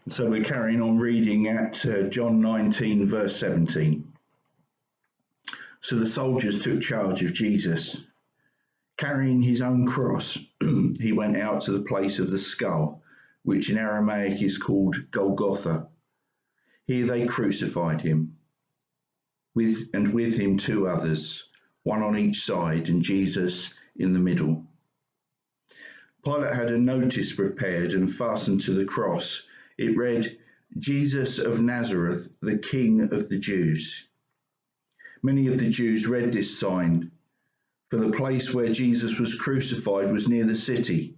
So we're carrying on reading at John 19, verse 17. So the soldiers took charge of Jesus. Carrying his own cross, he went out to the place of the skull, which in Aramaic is called Golgotha. Here they crucified him, with him two others, one on each side, and Jesus in the middle. Pilate had a notice prepared and fastened to the cross. It read, "Jesus of Nazareth, the King of the Jews." Many of the Jews read this sign, for the place where Jesus was crucified was near the city,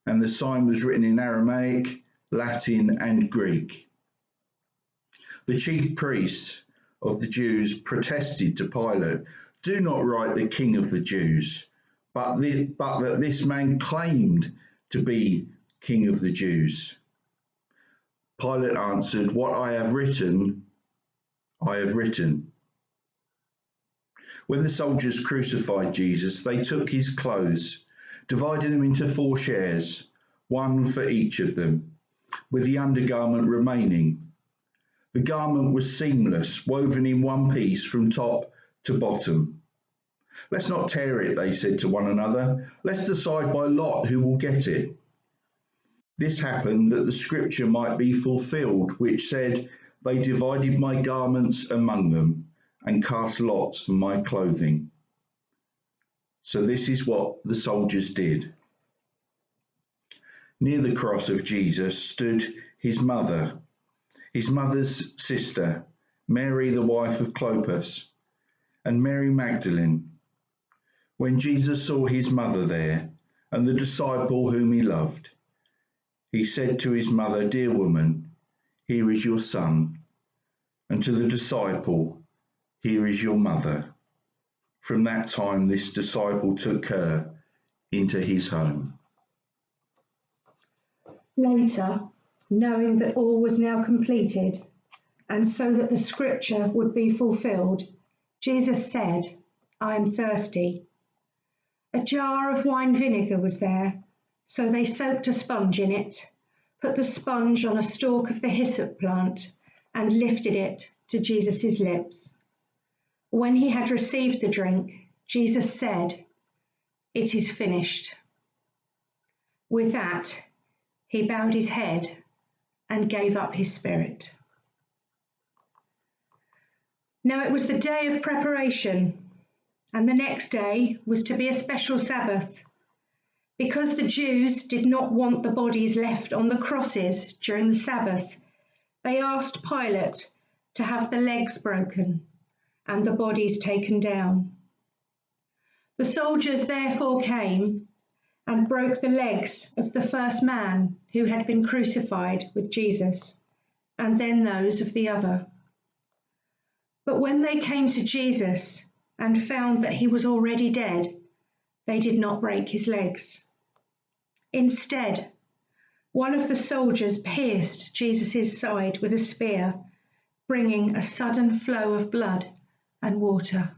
and the sign was written in Aramaic, Latin, and Greek. The chief priests of the Jews protested to Pilate, "Do not write the King of the Jews, but that this man claimed to be King of the Jews." Pilate answered, "What I have written, I have written." When the soldiers crucified Jesus, they took his clothes, divided them into 4 shares, one for each of them, with the undergarment remaining. The garment was seamless, woven in one piece from top to bottom. "Let's not tear it," they said to one another. "Let's decide by lot who will get it." This happened that the scripture might be fulfilled, which said, "They divided my garments among them and cast lots for my clothing." So this is what the soldiers did. Near the cross of Jesus stood his mother's sister, Mary, the wife of Clopas, and Mary Magdalene. When Jesus saw his mother there and the disciple whom he loved, he said to his mother, "Dear woman, here is your son," and to the disciple, "Here is your mother." From that time, this disciple took her into his home. Later, knowing that all was now completed, and so that the scripture would be fulfilled, Jesus said, "I am thirsty." A jar of wine vinegar was there, so they soaked a sponge in it, put the sponge on a stalk of the hyssop plant, and lifted it to Jesus' lips. When he had received the drink, Jesus said, "It is finished." With that, he bowed his head and gave up his spirit. Now it was the day of preparation, and the next day was to be a special Sabbath. Because the Jews did not want the bodies left on the crosses during the Sabbath, they asked Pilate to have the legs broken and the bodies taken down. The soldiers therefore came and broke the legs of the first man who had been crucified with Jesus, and then those of the other. But when they came to Jesus and found that he was already dead, they did not break his legs. Instead, one of the soldiers pierced Jesus' side with a spear, bringing a sudden flow of blood and water.